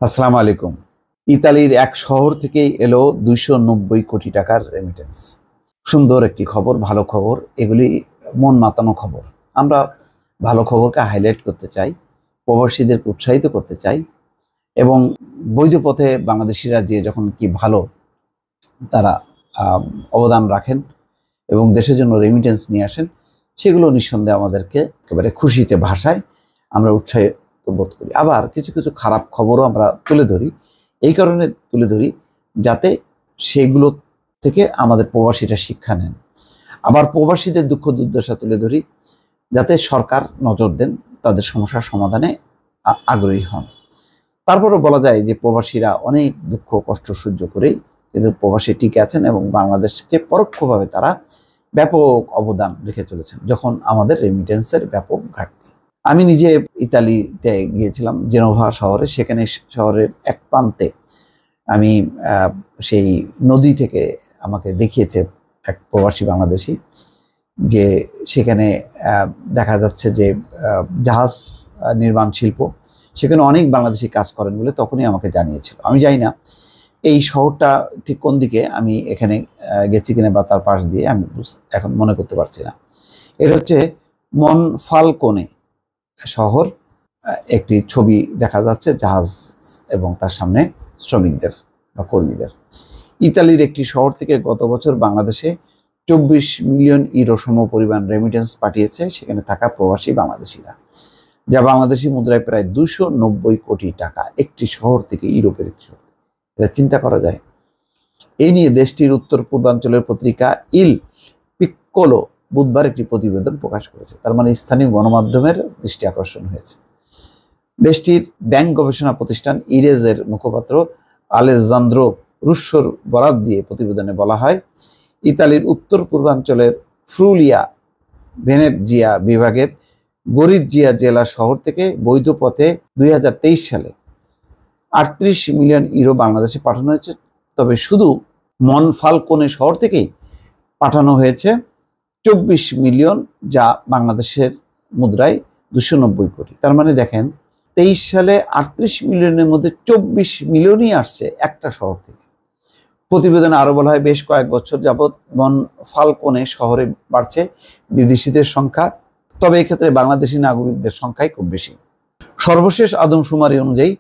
আসসালামু আলাইকুম। ইতালির এক শহর থেকেই এলো ২৯০ কোটি টাকার রেমিটেন্স। সুন্দর একটি খবর, ভালো খবর। এগুলি মন মাতানো খবর। আমরা ভালো খবরকে হাইলাইট করতে চাই, প্রবাসীদেরকে উৎসাহিত করতে চাই এবং বৈধ পথে বাংলাদেশিরা যে যখন কি ভালো তারা অবদান রাখেন এবং দেশের জন্য রেমিটেন্স নিয়ে আসেন, সেগুলো নিঃসন্দেহে আমাদেরকে একেবারে খুশিতে ভাষায় আমরা উৎসাহিত বোধ করি। আবার কিছু কিছু খারাপ খবরও আমরা তুলে ধরি, এই কারণে তুলে ধরি যাতে সেগুলো থেকে আমাদের প্রবাসীরা শিক্ষা নেন। আবার প্রবাসীদের দুঃখ দুর্দশা তুলে ধরি যাতে সরকার নজর দেন, তাদের সমস্যার সমাধানে আগ্রহী হন। তারপরও বলা যায় যে প্রবাসীরা অনেক দুঃখ কষ্ট সহ্য করেই কিন্তু প্রবাসী টিকে আছেন এবং বাংলাদেশকে পরোক্ষভাবে তারা ব্যাপক অবদান রেখে চলেছেন যখন আমাদের রেমিটেন্সের ব্যাপক ঘাটতি। আমি নিজে ইতালিতে গিয়েছিলাম, জেনোভা শহরে। সেখানে শহরের এক প্রান্তে আমি সেই নদী থেকে আমাকে দেখিয়েছে এক প্রবাসী বাংলাদেশি, যে সেখানে দেখা যাচ্ছে যে জাহাজ নির্মাণ শিল্প, সেখানে অনেক বাংলাদেশি কাজ করেন বলে তখনই আমাকে জানিয়েছিল। আমি জানি না এই শহরটা ঠিক কোন দিকে, আমি এখানে গেছি কিনা বা তার পাশ দিয়ে আমি এখন মনে করতে পারছি না। এটা হচ্ছে মনফালকোনে শহর। একটি ছবি দেখা যাচ্ছে জাহাজ এবং তার সামনে শ্রমিকদের বা কর্মীদের। ইতালির একটি শহর থেকে গত বছর বাংলাদেশে ২৪ মিলিয়ন ইউরো সম পরিমাণ রেমিটেন্স পাঠিয়েছে সেখানে থাকা প্রবাসী বাংলাদেশিরা, যা বাংলাদেশি মুদ্রায় প্রায় ২৯০ কোটি টাকা। একটি শহর থেকে, ইউরোপের একটি শহর। এটা চিন্তা করা যায়। এই নিয়ে দেশটির উত্তর পূর্বাঞ্চলের পত্রিকা ইল পিক্কোলো বুধবার একটি প্রতিবেদন প্রকাশ করেছে। তার মানে স্থানীয় গণমাধ্যমের দৃষ্টি আকর্ষণ হয়েছে। দেশটির ব্যাংক গবেষণা প্রতিষ্ঠান ইরেজের মুখপাত্র আলেজান্দ্রো রুশোর বরাত দিয়ে প্রতিবেদনে বলা হয়, ইতালির উত্তর পূর্বাঞ্চলের ফ্রুলিয়া ভেনেজিয়া বিভাগের গরিজিয়া জেলা শহর থেকে বৈধ পথে ২০২৩ সালে ৩৮ মিলিয়ন ইউরো বাংলাদেশে পাঠানো হয়েছে। তবে শুধু মনফালকোনে শহর থেকেই পাঠানো হয়েছে ২৪ মিলিয়ন, যা বাংলাদেশের মুদ্রায় ২৯০ কোটি। তার মানে দেখেন, ২৩ সালে ৩৮ মিলিয়নের মধ্যে ২৪ মিলিয়নই আসছে একটা শহর থেকে। প্রতিবেদনে আরো বলা হয়, বেশ কয়েক বছর যাবৎ মনফালকোনে শহরে বাড়ছে বিদেশিদের সংখ্যা, তবে এক্ষেত্রে বাংলাদেশি নাগরিকদের সংখ্যাই খুব বেশি। সর্বশেষ আদমশুমারি অনুযায়ী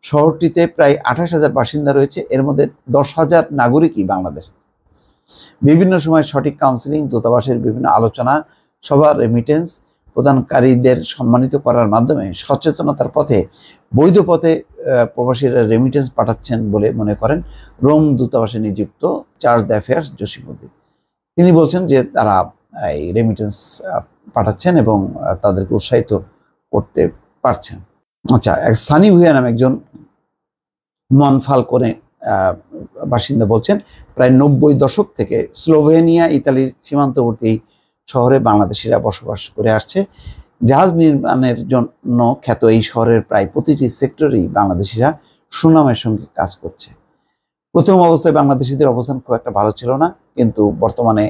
শহরটিতে প্রায় ২৮,০০০ বাসিন্দা রয়েছে, এর মধ্যে ১০,০০০ নাগরিকই বাংলাদেশ। বিভিন্ন সময় সঠিক কাউন্সিলিং, দূতাবাসের বিভিন্ন আলোচনা সভা, রেমিটেন্স প্রদানকারীদের সম্মানিত করার মাধ্যমে সচেতনতার পথে বৈধ পথে প্রবাসীরা রেমিটেন্স পাঠাচ্ছেন বলে মনে করেন রোম দূতাবাসে নিযুক্ত চার্জ d'affaires জসিমউদ্দিন। তিনি বলছেন যে তারা এই রেমিটেন্স পাঠাচ্ছেন এবং তাদেরকে উৎসাহিত করতে পারছেন। আচ্ছা, সানি ভুইয়া নামে একজন মনফালকোনে বাসিন্দা বলছেন, প্রায় ৯০ দশক থেকে স্লোভেনিয়া ইতালির সীমান্তবর্তী শহরে বাংলাদেশিরা বসবাস করে আসছে। জাহাজ নির্মাণের জন্য খ্যাত এই শহরের প্রায় প্রতিটি সেক্টরেই বাংলাদেশিরা সুনামের সঙ্গে কাজ করছে। প্রথম অবস্থায় বাংলাদেশিদের অবস্থান খুব একটা ভালো ছিল না, কিন্তু বর্তমানে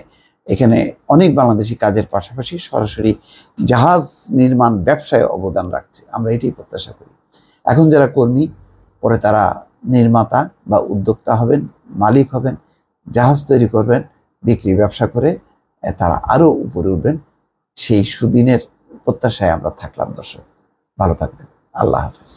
এখানে অনেক বাংলাদেশি কাজের পাশাপাশি সরাসরি জাহাজ নির্মাণ ব্যবসায় অবদান রাখছে। আমরা এটাই প্রত্যাশা করি। এখন যারা কর্মী, পরে তারা নির্মাতা বা উদ্যোক্তা হবেন, মালিক হবেন, জাহাজ তৈরি করবেন, বিক্রি ব্যবসা করে তারা আরও উপরে উঠবেন। সেই সুদিনের প্রত্যাশায় আমরা থাকলাম। দর্শক, ভালো থাকবেন। আল্লাহ হাফেজ।